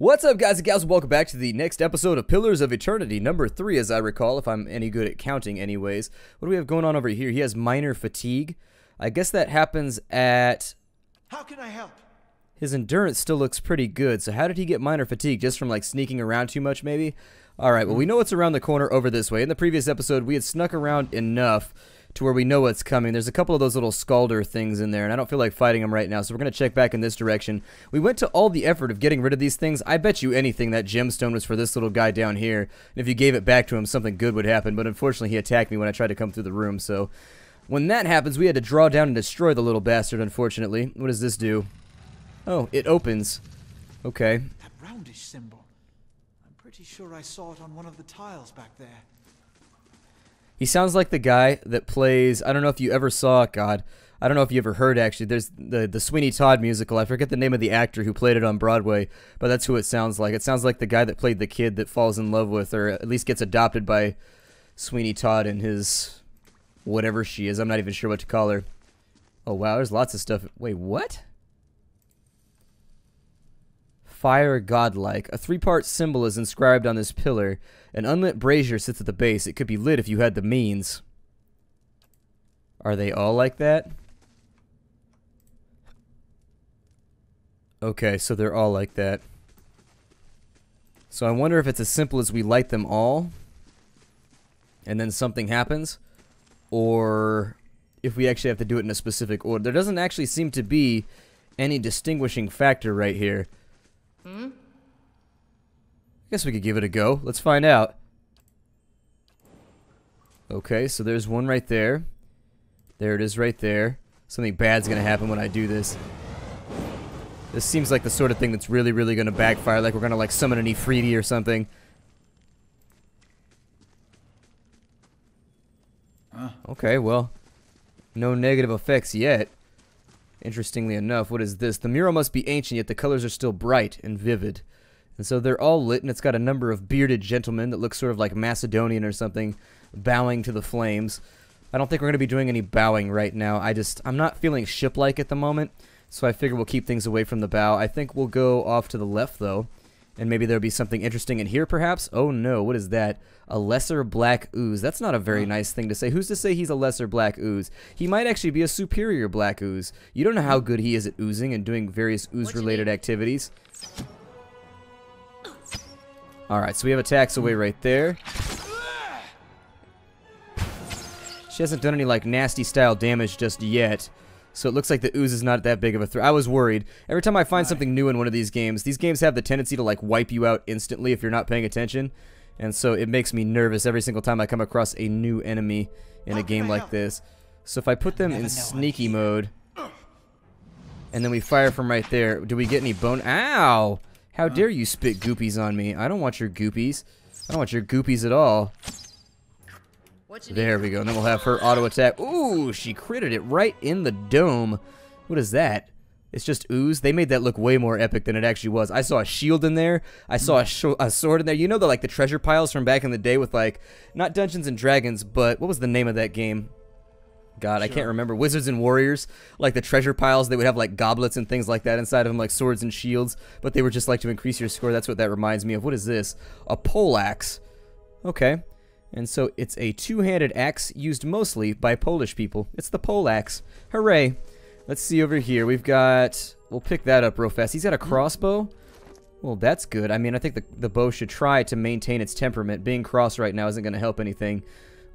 What's up, guys and gals? Welcome back to the next episode of Pillars of Eternity, number 3, as I recall, if I'm any good at counting anyways. What do we have going on over here? He has minor fatigue. I guess that happens at... How can I help? His endurance still looks pretty good, so how did he get minor fatigue? Just from, like, sneaking around too much, maybe? Alright, well, we know what's around the corner over this way. In the previous episode, we had snuck around enough to where we know what's coming. There's a couple of those little scalder things in there, and I don't feel like fighting them right now, so we're going to check back in this direction. We went to all the effort of getting rid of these things. I bet you anything that gemstone was for this little guy down here, and if you gave it back to him, something good would happen, but unfortunately he attacked me when I tried to come through the room, so... When that happens, we had to draw down and destroy the little bastard, unfortunately. What does this do? Oh, it opens. Okay. That roundish symbol. I'm pretty sure I saw it on one of the tiles back there. He sounds like the guy that plays, I don't know if you ever saw, God, I don't know if you ever heard actually, there's the Sweeney Todd musical, I forget the name of the actor who played it on Broadway, but that's who it sounds like. It sounds like the guy that played the kid that falls in love with, or at least gets adopted by Sweeney Todd and his, whatever she is, I'm not even sure what to call her. Oh wow, there's lots of stuff. Wait, what? Fire godlike. A 3-part symbol is inscribed on this pillar. An unlit brazier sits at the base. It could be lit if you had the means. Are they all like that? Okay, so they're all like that. So I wonder if it's as simple as we light them all, and then something happens, or if we actually have to do it in a specific order. There doesn't actually seem to be any distinguishing factor right here. I guess we could give it a go. Let's find out. Okay, so there's one right there. There it is right there. Something bad's gonna happen when I do this. This seems like the sort of thing that's really, really gonna backfire. Like we're gonna like summon an Ifriti or something. Okay, well, no negative effects yet. Interestingly enough, what is this? The mural must be ancient, yet the colors are still bright and vivid. And so they're all lit, and it's got a number of bearded gentlemen that look sort of like Macedonian or something, bowing to the flames. I don't think we're going to be doing any bowing right now. I'm not feeling ship-like at the moment, so I figure we'll keep things away from the bow. I think we'll go off to the left, though, and maybe there'll be something interesting in here, perhaps? Oh, no, what is that? A lesser black ooze. That's not a very nice thing to say. Who's to say he's a lesser black ooze? He might actually be a superior black ooze. You don't know how good he is at oozing and doing various ooze-related activities. Alright, so we have attacks away right there. She hasn't done any, like, nasty-style damage just yet. So it looks like the ooze is not that big of a threat. I was worried. Every time I find something new in one of these games have the tendency to, like, wipe you out instantly if you're not paying attention. And so it makes me nervous every single time I come across a new enemy in a game like this. So if I put them in sneaky mode, and then we fire from right there, do we get any bone? Ow! How dare you spit goopies on me? I don't want your goopies. I don't want your goopies at all. There we go. And then we'll have her auto attack. Ooh, she critted it right in the dome. What is that? It's just ooze. They made that look way more epic than it actually was. I saw a shield in there. I saw a sword in there. You know the the treasure piles from back in the day with like not Dungeons and Dragons, but what was the name of that game? God, sure. I can't remember. Wizards and Warriors, like the treasure piles, they would have like goblets and things like that inside of them, like swords and shields, but they were just like to increase your score. That's what that reminds me of. What is this? A pole axe. Okay. And so it's a two-handed axe used mostly by Polish people. It's the pole axe. Hooray. Let's see over here. We've got... We'll pick that up real fast. He's got a crossbow. Well, that's good. I mean, I think the bow should try to maintain its temperament. Being cross right now isn't going to help anything.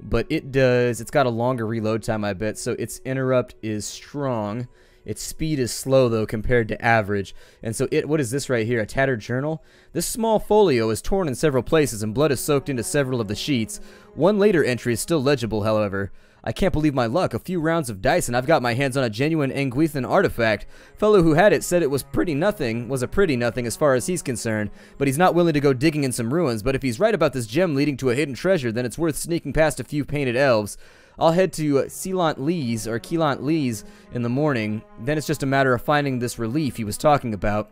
But it does. It's got a longer reload time, I bet. So its interrupt is strong. Its speed is slow, though, compared to average. And so what is this right here? A tattered journal? This small folio is torn in several places, and blood is soaked into several of the sheets. One later entry is still legible, however. I can't believe my luck. A few rounds of dice, and I've got my hands on a genuine Anguithan artifact. Fellow who had it said it was a pretty nothing as far as he's concerned, but he's not willing to go digging in some ruins. But if he's right about this gem leading to a hidden treasure, then it's worth sneaking past a few painted elves. I'll head to Keelant Lee's in the morning. Then it's just a matter of finding this relief he was talking about.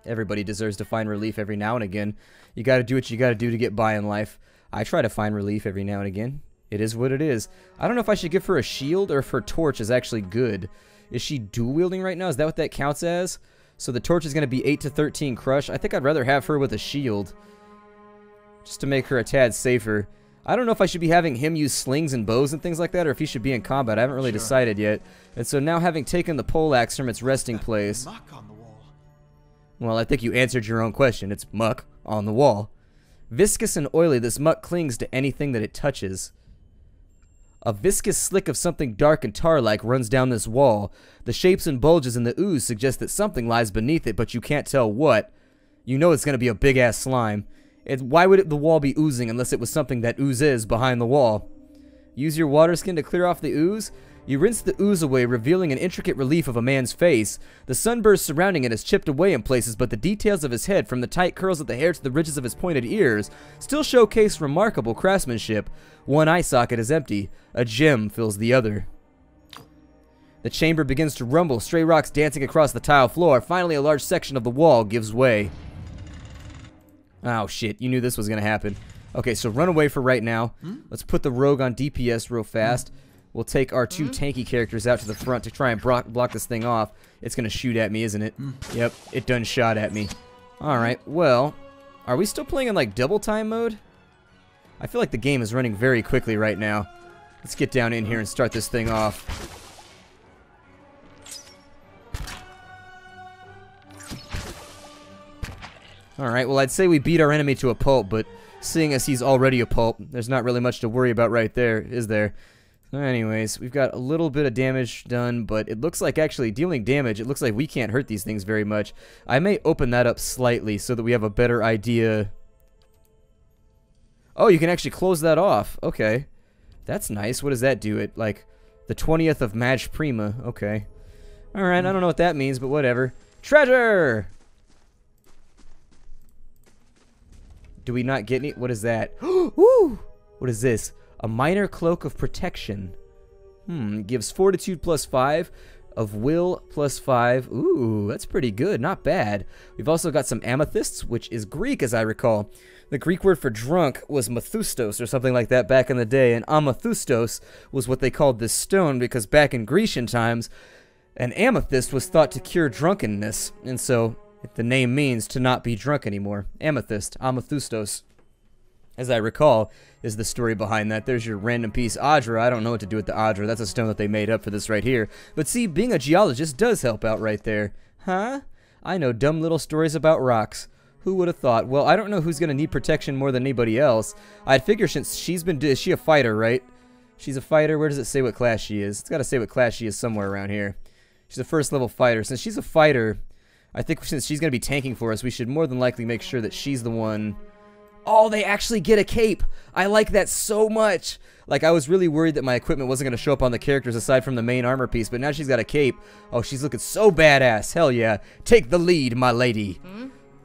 Everybody deserves to find relief every now and again. You gotta do what you gotta do to get by in life. I try to find relief every now and again. It is what it is. I don't know if I should give her a shield or if her torch is actually good. Is she dual wielding right now? Is that what that counts as? So the torch is going to be 8 to 13 crush. I think I'd rather have her with a shield, just to make her a tad safer. I don't know if I should be having him use slings and bows and things like that, or if he should be in combat. I haven't really decided yet. And so now, having taken the poleaxe from its resting place... Muck on the wall. Well, I think you answered your own question. It's muck on the wall. Viscous and oily, this muck clings to anything that it touches. A viscous slick of something dark and tar-like runs down this wall. The shapes and bulges in the ooze suggest that something lies beneath it, but you can't tell what. You know it's going to be a big-ass slime. Why would the wall be oozing unless it was something that oozes behind the wall? Use your water skin to clear off the ooze? You rinse the ooze away, revealing an intricate relief of a man's face. The sunburst surrounding it is chipped away in places, but the details of his head, from the tight curls of the hair to the ridges of his pointed ears, still showcase remarkable craftsmanship. One eye socket is empty. A gem fills the other. The chamber begins to rumble, stray rocks dancing across the tile floor. Finally, a large section of the wall gives way. Oh, shit. You knew this was going to happen. Okay, so run away for right now. Let's put the rogue on DPS real fast. We'll take our 2 tanky characters out to the front to try and block this thing off. It's going to shoot at me, isn't it? Yep, it done shot at me. Alright, well, are we still playing in, like, double time mode? I feel like the game is running very quickly right now. Let's get down in here and start this thing off. Alright, well, I'd say we beat our enemy to a pulp, but seeing as he's already a pulp, there's not really much to worry about right there, is there? Anyways, we've got a little bit of damage done, but it looks like actually dealing damage, it looks like we can't hurt these things very much. I may open that up slightly so that we have a better idea. Oh, you can actually close that off. Okay. That's nice. What does that do? It, like, the 20th of Maj Prima. Okay. Alright, I don't know what that means, but whatever. Treasure! Do we not get any? What is that? Woo! What is this? A minor cloak of protection. Gives fortitude +5, of will +5. Ooh, that's pretty good. Not bad. We've also got some amethysts, which is Greek, as I recall. The Greek word for drunk was mathustos or something like that back in the day, and amathustos was what they called this stone because back in Grecian times, an amethyst was thought to cure drunkenness, and so the name means to not be drunk anymore. Amethyst, amathustos, as I recall, is the story behind that. There's your random piece. Adra, I don't know what to do with the Adra. That's a stone that they made up for this right here. But see, being a geologist does help out right there. Huh? I know dumb little stories about rocks. Who would have thought? Well, I don't know who's going to need protection more than anybody else. I'd figure since she's been... Is she a fighter, right? She's a fighter. Where does it say what class she is? It's got to say what class she is somewhere around here. She's a first level fighter. Since she's a fighter, I think since she's going to be tanking for us, we should more than likely make sure that she's the one... Oh, they actually get a cape. I like that so much. Like, I was really worried that my equipment wasn't going to show up on the characters aside from the main armor piece, but now she's got a cape. Oh, she's looking so badass. Hell yeah. Take the lead, my lady.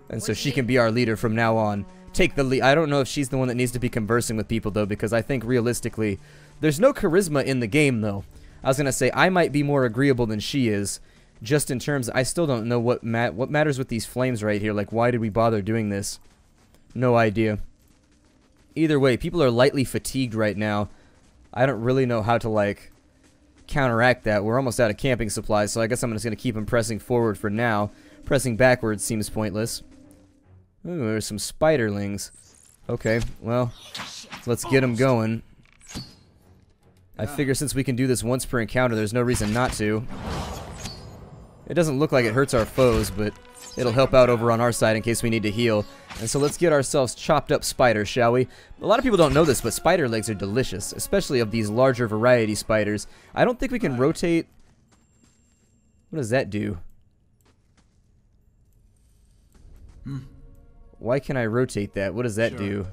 And so she can be our leader from now on. Take the lead. I don't know if she's the one that needs to be conversing with people, though, because I think realistically, there's no charisma in the game, though. I was going to say, I might be more agreeable than she is, just in terms, I still don't know what matters with these flames right here. Like, why did we bother doing this? No idea. Either way, people are lightly fatigued right now. I don't really know how to, like, counteract that. We're almost out of camping supplies, so I guess I'm just going to keep them pressing forward for now. Pressing backwards seems pointless. Ooh, there's some spiderlings. Okay, well, let's get them going. I figure since we can do this once per encounter, there's no reason not to. It doesn't look like it hurts our foes, but it'll help out over on our side in case we need to heal. And so let's get ourselves chopped up spiders, shall we? A lot of people don't know this, but spider legs are delicious, especially of these larger variety spiders. I don't think we can rotate... What does that do? Why can I rotate that? What does that do?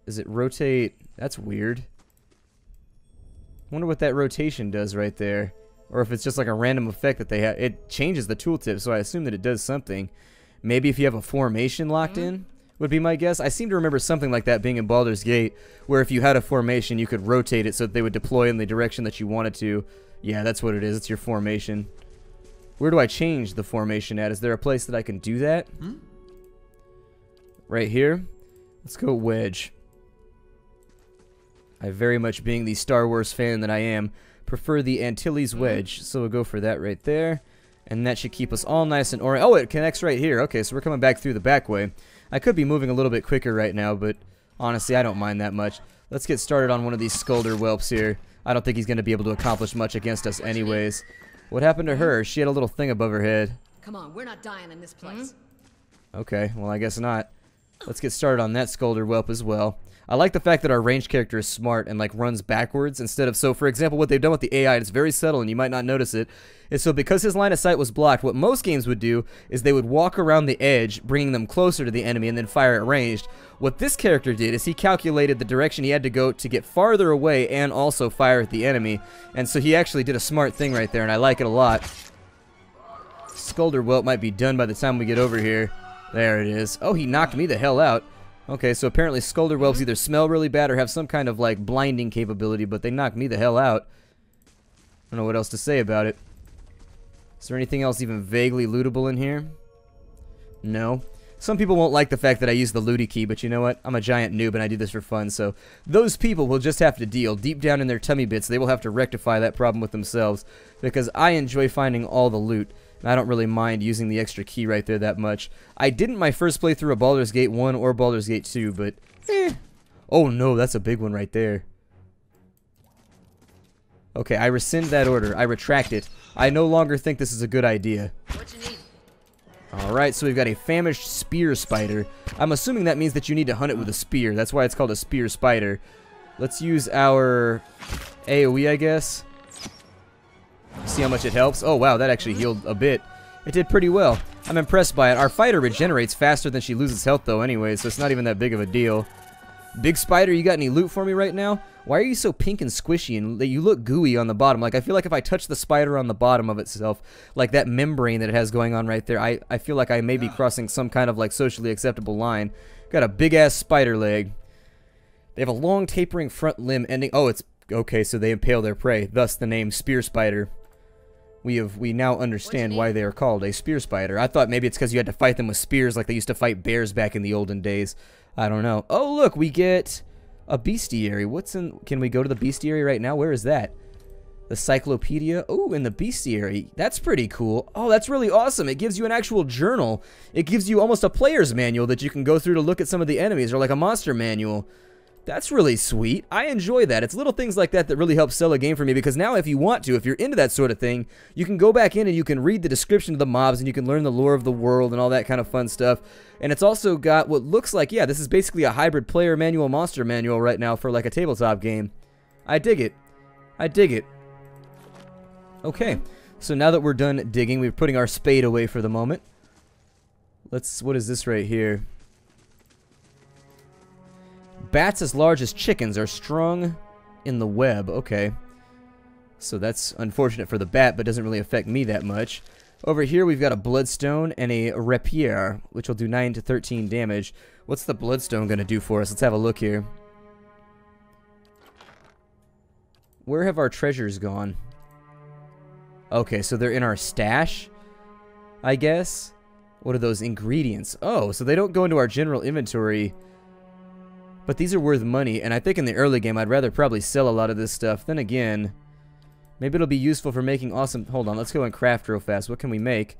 Does it rotate? That's weird. I wonder what that rotation does right there. Or if it's just like a random effect that they have. It changes the tooltip, so I assume that it does something. Maybe if you have a formation locked in, would be my guess. I seem to remember something like that being in Baldur's Gate, where if you had a formation, you could rotate it so that they would deploy in the direction that you wanted to. Yeah, that's what it is. It's your formation. Where do I change the formation at? Is there a place that I can do that? Right here? Let's go wedge. I very much, being the Star Wars fan that I am, prefer the Antilles wedge, so we'll go for that right there. And that should keep us all nice and oriented. Oh, it connects right here. Okay, so we're coming back through the back way. I could be moving a little bit quicker right now, but honestly, I don't mind that much. Let's get started on one of these Skulder whelps here. I don't think he's going to be able to accomplish much against us anyways. What happened to her? She had a little thing above her head. Come on, we're not dying in this place. Okay, well, I guess not. Let's get started on that Skulder whelp as well. I like the fact that our ranged character is smart and like runs backwards instead of, so for example, what they've done with the AI, it's very subtle and you might not notice it, is so because his line of sight was blocked, what most games would do is they would walk around the edge, bringing them closer to the enemy and then fire at ranged. What this character did is he calculated the direction he had to go to get farther away and also fire at the enemy, and so he actually did a smart thing right there, and I like it a lot. Skulder whelp might be done by the time we get over here. There it is. Oh, he knocked me the hell out. Okay, so apparently Skulder whelps either smell really bad or have some kind of like blinding capability, but they knocked me the hell out. I don't know what else to say about it. Is there anything else even vaguely lootable in here? No. Some people won't like the fact that I use the looty key, but you know what? I'm a giant noob and I do this for fun, so those people will just have to deal. Deep down in their tummy bits, they will have to rectify that problem with themselves, because I enjoy finding all the loot. I don't really mind using the extra key right there that much. I didn't my first playthrough of Baldur's Gate 1 or Baldur's Gate 2, but oh no, that's a big one right there. Okay, I rescind that order. I retract it. I no longer think this is a good idea. What you need? Alright, so we've got a famished spear spider. I'm assuming that means that you need to hunt it with a spear. That's why it's called a spear spider. Let's use our AoE, I guess. See how much it helps? Oh wow, that actually healed a bit. It did pretty well. I'm impressed by it. Our fighter regenerates faster than she loses health though anyway, so it's not even that big of a deal. Big spider, you got any loot for me right now? Why are you so pink and squishy and you look gooey on the bottom? Like I feel like if I touch the spider on the bottom of itself, like that membrane that it has going on right there, I feel like I may be crossing some kind of like socially acceptable line. Got a big ass spider leg. They have a long tapering front limb ending. Oh, it's okay, so they impale their prey, thus the name spear spider. We now understand why they are called a spear spider. I thought maybe it's because you had to fight them with spears like they used to fight bears back in the olden days. I don't know. Oh, look, we get a bestiary. What's in... Can we go to the bestiary right now? Where is that? The cyclopedia. Oh, in the bestiary. That's pretty cool. Oh, that's really awesome. It gives you an actual journal. It gives you almost a player's manual that you can go through to look at some of the enemies, or like a monster manual. That's really sweet. I enjoy that. It's little things like that that really help sell a game for me, because now if you want to, if you're into that sort of thing, you can go back in and you can read the description of the mobs and you can learn the lore of the world and all that kind of fun stuff. And it's also got what looks like, yeah, this is basically a hybrid player manual monster manual right now for like a tabletop game. I dig it. I dig it. Okay, so now that we're done digging, we're putting our spade away for the moment. What is this right here? Bats as large as chickens are strung in the web. Okay. So that's unfortunate for the bat, but doesn't really affect me that much. Over here, we've got a bloodstone and a rapier, which will do 9 to 13 damage. What's the bloodstone going to do for us? Let's have a look here. Where have our treasures gone? Okay, so they're in our stash, I guess. What are those ingredients? Oh, so they don't go into our general inventory. But these are worth money, and I think in the early game I'd rather probably sell a lot of this stuff. Then again, maybe it'll be useful for making awesome... Hold on, let's go and craft real fast. What can we make?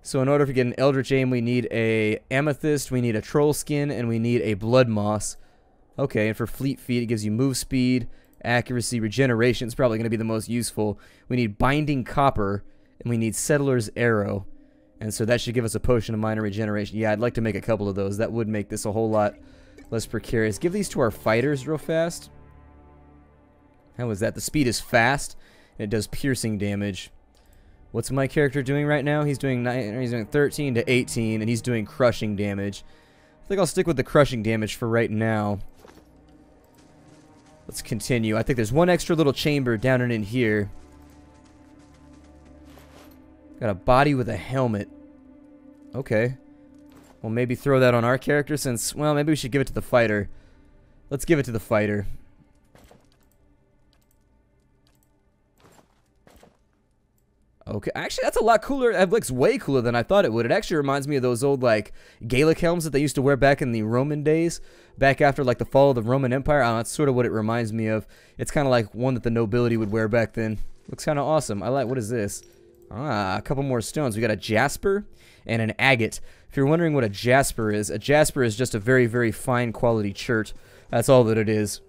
So in order to get an Eldritch Aim, we need a Amethyst, we need a Troll Skin, and we need a Blood Moss. Okay, and for Fleet Feet, it gives you move speed, accuracy, regeneration. It's probably going to be the most useful. We need Binding Copper, and we need Settler's Arrow. And so that should give us a Potion of Minor Regeneration. Yeah, I'd like to make a couple of those. That would make this a whole lot less precarious. Give these to our fighters real fast. How is that? The speed is fast. And it does piercing damage. What's my character doing right now? He's doing 13 to 18, and he's doing crushing damage. I think I'll stick with the crushing damage for right now. Let's continue. I think there's one extra little chamber down and in here. Got a body with a helmet. Okay. Well, maybe throw that on our character since... Well, maybe we should give it to the fighter. Let's give it to the fighter. Okay, actually, that's a lot cooler. It looks way cooler than I thought it would. It actually reminds me of those old, like, Gaelic helms that they used to wear back in the Roman days, back after, like, the fall of the Roman Empire. I don't know, that's sort of what it reminds me of. It's kind of like one that the nobility would wear back then. Looks kind of awesome. I like, what is this? Ah, a couple more stones. We got a jasper and an agate. If you're wondering what a jasper is just a very, very fine quality chert. That's all that it is.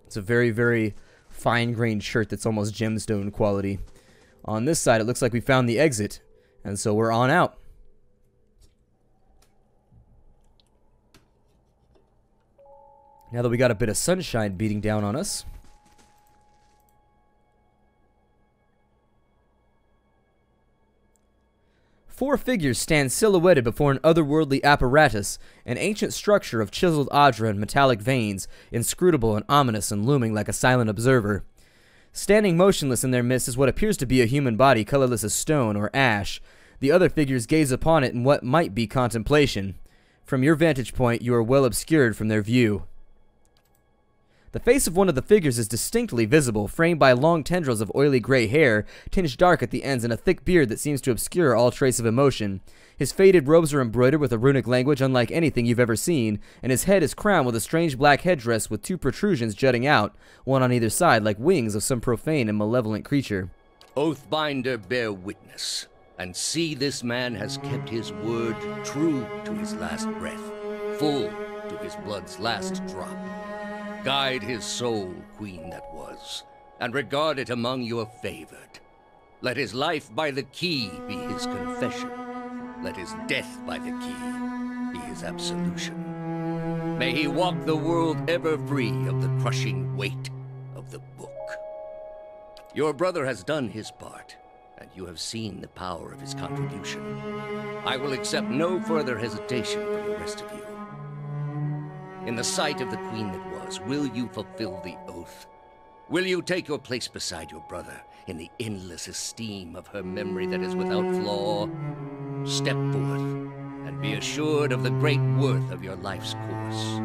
It's a very, very fine-grained chert that's almost gemstone quality. On this side, it looks like we found the exit, and so we're on out. Now that we got a bit of sunshine beating down on us, four figures stand silhouetted before an otherworldly apparatus, an ancient structure of chiseled adra and metallic veins, inscrutable and ominous and looming like a silent observer. Standing motionless in their midst is what appears to be a human body, colorless as stone or ash. The other figures gaze upon it in what might be contemplation. From your vantage point, you are well obscured from their view. The face of one of the figures is distinctly visible, framed by long tendrils of oily gray hair, tinged dark at the ends, and a thick beard that seems to obscure all trace of emotion. His faded robes are embroidered with a runic language unlike anything you've ever seen, and his head is crowned with a strange black headdress with two protrusions jutting out, one on either side, like wings of some profane and malevolent creature. Oathbinder, bear witness, and see this man has kept his word true to his last breath, full to his blood's last drop. Guide his soul, queen that was, and regard it among your favored. Let his life by the key be his confession. Let his death by the key be his absolution. May he walk the world ever free of the crushing weight of the book. Your brother has done his part, and you have seen the power of his contribution. I will accept no further hesitation from the rest of you. In the sight of the queen that was, will you fulfill the oath? Will you take your place beside your brother in the endless esteem of her memory that is without flaw? Step forth and be assured of the great worth of your life's course.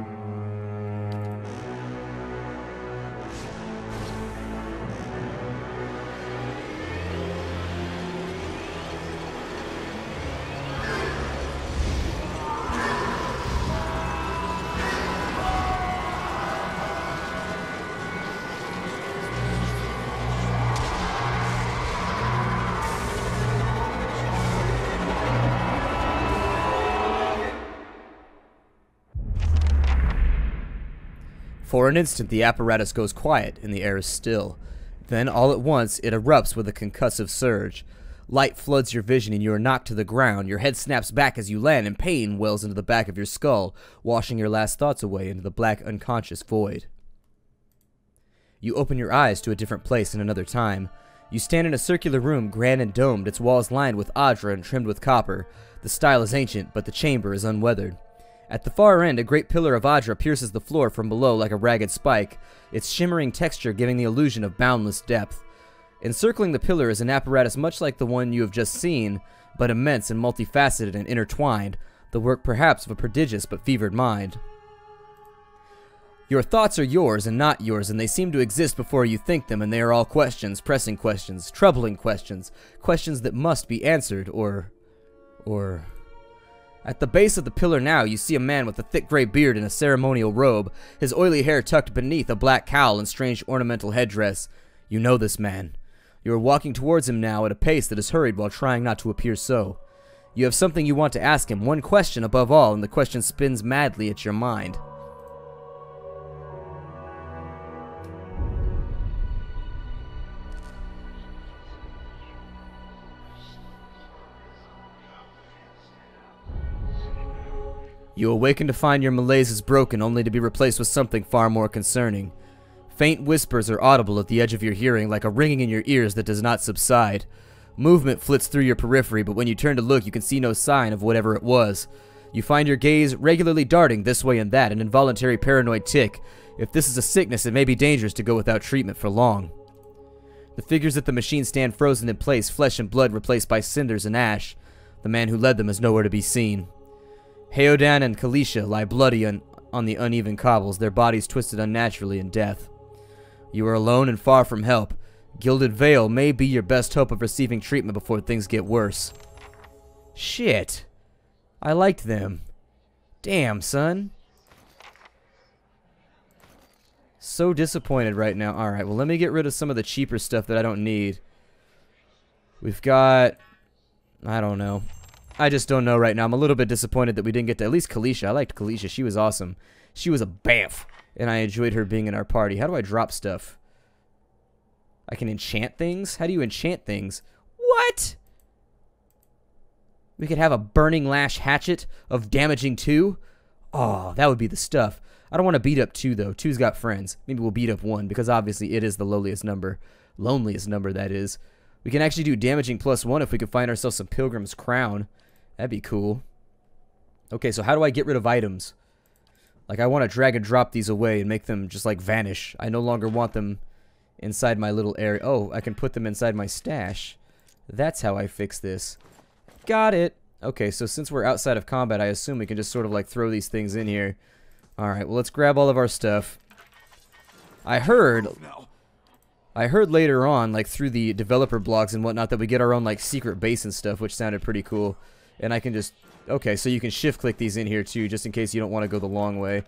For an instant, the apparatus goes quiet and the air is still. Then, all at once, it erupts with a concussive surge. Light floods your vision and you are knocked to the ground. Your head snaps back as you land, and pain wells into the back of your skull, washing your last thoughts away into the black, unconscious void. You open your eyes to a different place in another time. You stand in a circular room, grand and domed, its walls lined with adra and trimmed with copper. The style is ancient, but the chamber is unweathered. At the far end, a great pillar of adra pierces the floor from below like a ragged spike, its shimmering texture giving the illusion of boundless depth. Encircling the pillar is an apparatus much like the one you have just seen, but immense and multifaceted and intertwined, the work perhaps of a prodigious but fevered mind. Your thoughts are yours and not yours, and they seem to exist before you think them, and they are all questions, pressing questions, troubling questions, questions that must be answered, or... At the base of the pillar now, you see a man with a thick gray beard and a ceremonial robe, his oily hair tucked beneath a black cowl and strange ornamental headdress. You know this man. You are walking towards him now at a pace that is hurried while trying not to appear so. You have something you want to ask him, one question above all, and the question spins madly at your mind. You awaken to find your malaise is broken, only to be replaced with something far more concerning. Faint whispers are audible at the edge of your hearing, like a ringing in your ears that does not subside. Movement flits through your periphery, but when you turn to look, you can see no sign of whatever it was. You find your gaze regularly darting this way and that, an involuntary paranoid tick. If this is a sickness, it may be dangerous to go without treatment for long. The figures at the machine stand frozen in place, flesh and blood replaced by cinders and ash. The man who led them is nowhere to be seen. Heodan and Kalisha lie bloody on the uneven cobbles, their bodies twisted unnaturally in death. You are alone and far from help. Gilded Veil may be your best hope of receiving treatment before things get worse. Shit. I liked them. Damn, son. So disappointed right now. Alright, well, let me get rid of some of the cheaper stuff that I don't need. We've got... I don't know. I just don't know right now. I'm a little bit disappointed that we didn't get to at least Kalisha. I liked Kalisha. She was awesome. She was a bamf. And I enjoyed her being in our party. How do I drop stuff? I can enchant things? How do you enchant things? What? We could have a Burning Lash Hatchet of Damaging 2? Oh, that would be the stuff. I don't want to beat up 2, though. 2's got friends. Maybe we'll beat up 1, because obviously it is the lowliest number. Loneliest number, that is. We can actually do Damaging +1 if we could find ourselves some Pilgrim's Crown. That'd be cool. Okay, so how do I get rid of items? Like, I want to drag and drop these away and make them just, like, vanish. I no longer want them inside my little area. Oh, I can put them inside my stash. That's how I fix this. Got it. Okay, so since we're outside of combat, I assume we can just sort of, like, throw these things in here. Alright, well, let's grab all of our stuff. I heard later on, like, through the developer blogs and whatnot, that we get our own, like, secret base and stuff, which sounded pretty cool. And I can just... Okay, so you can shift-click these in here, too, just in case you don't want to go the long way.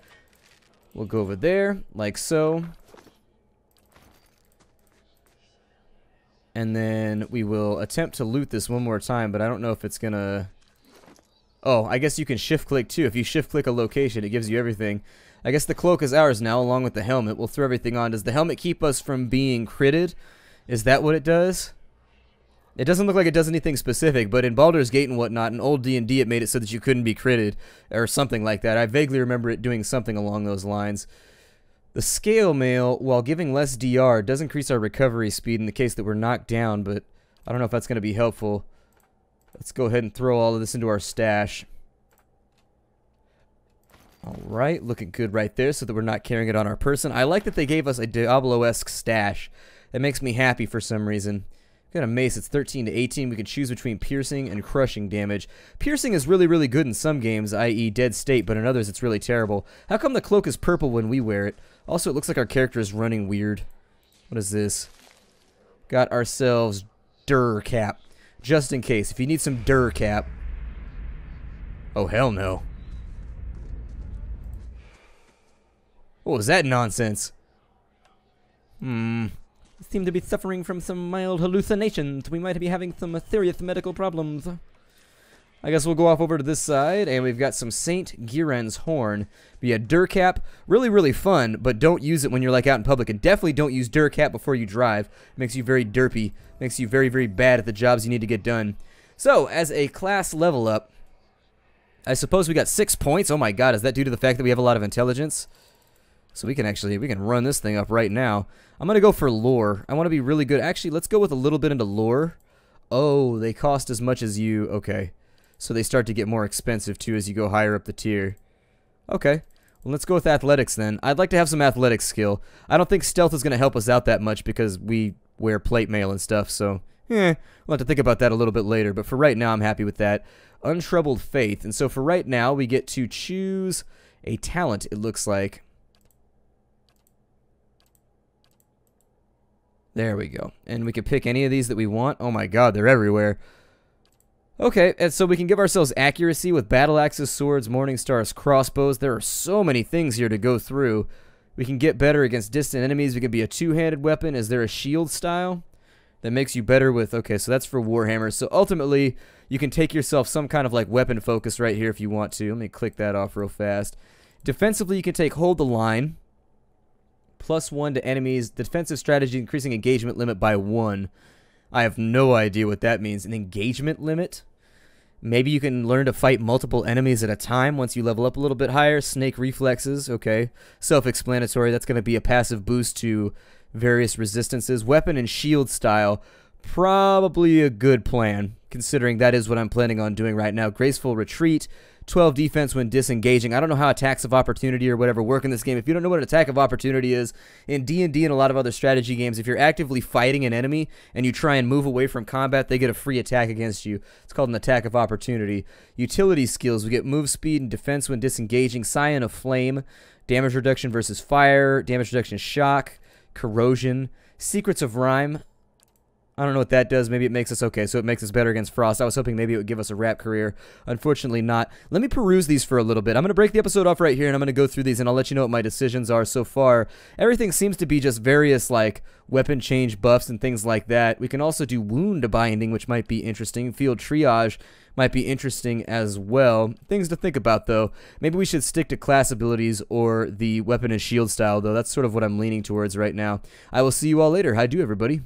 We'll go over there, like so. And then we will attempt to loot this one more time, but I don't know if it's gonna... Oh, I guess you can shift-click, too. If you shift-click a location, it gives you everything. I guess the cloak is ours now, along with the helmet. We'll throw everything on. Does the helmet keep us from being critted? Is that what it does? It doesn't look like it does anything specific, but in Baldur's Gate and whatnot, in old D&D, it made it so that you couldn't be critted, or something like that. I vaguely remember it doing something along those lines. The scale mail, while giving less DR, does increase our recovery speed in the case that we're knocked down, but I don't know if that's going to be helpful. Let's go ahead and throw all of this into our stash. Alright, looking good right there so that we're not carrying it on our person. I like that they gave us a Diablo-esque stash. That makes me happy for some reason. Got a mace, it's 13 to 18. We can choose between piercing and crushing damage. Piercing is really, really good in some games, i.e. Dead State, but in others it's really terrible. How come the cloak is purple when we wear it? Also, it looks like our character is running weird. What is this? Got ourselves Dur Cap. Just in case. If you need some Dur Cap. Oh, hell no. What was that nonsense? Seem to be suffering from some mild hallucinations. We might be having some serious medical problems. I guess we'll go off over to this side, and we've got some Saint Giren's Horn. Be a Durcap. Really, really fun, but don't use it when you're like out in public. And definitely don't use Durcap before you drive. Makes you very derpy. Makes you very, very bad at the jobs you need to get done. So, as a class level up, I suppose we got 6 points. Oh my god, is that due to the fact that we have a lot of intelligence? So we can run this thing up right now. I'm going to go for lore. I want to be really good. Actually, let's go with a little bit into lore. Oh, they cost as much as you... Okay. So they start to get more expensive, too, as you go higher up the tier. Okay. Well, let's go with athletics, then. I'd like to have some athletics skill. I don't think stealth is going to help us out that much because we wear plate mail and stuff, so... we'll have to think about that a little bit later. But for right now, I'm happy with that. Untroubled faith. And so for right now, we get to choose a talent, it looks like. There we go. And we can pick any of these that we want. Oh my god, they're everywhere. Okay, and so we can give ourselves accuracy with battle axes, swords, morning stars, crossbows. There are so many things here to go through. We can get better against distant enemies. We can be a two-handed weapon. Is there a shield style that makes you better with... Okay, so that's for Warhammer. So ultimately, you can take yourself some kind of like weapon focus right here if you want to. Let me click that off real fast. Defensively, you can take hold the line. +1 to enemies. Defensive strategy, increasing engagement limit by 1. I have no idea what that means. An engagement limit? Maybe you can learn to fight multiple enemies at a time once you level up a little bit higher. Snake reflexes, okay. Self-explanatory. That's going to be a passive boost to various resistances. Weapon and shield style. Probably a good plan, considering that is what I'm planning on doing right now. Graceful retreat. 12 defense when disengaging. I don't know how attacks of opportunity or whatever work in this game. If you don't know what an attack of opportunity is, in D&D and a lot of other strategy games, if you're actively fighting an enemy and you try and move away from combat, they get a free attack against you. It's called an attack of opportunity. Utility skills. We get move speed and defense when disengaging. Scion of Flame. Damage reduction versus fire. Damage reduction shock. Corrosion. Secrets of Rhyme. I don't know what that does. Maybe it makes us okay, so it makes us better against frost. I was hoping maybe it would give us a rap career. Unfortunately not. Let me peruse these for a little bit. I'm going to break the episode off right here, and I'm going to go through these, and I'll let you know what my decisions are so far. Everything seems to be just various, like, weapon change buffs and things like that. We can also do wound binding, which might be interesting. Field triage might be interesting as well. Things to think about, though. Maybe we should stick to class abilities or the weapon and shield style, though. That's sort of what I'm leaning towards right now. I will see you all later. Hi-do, everybody.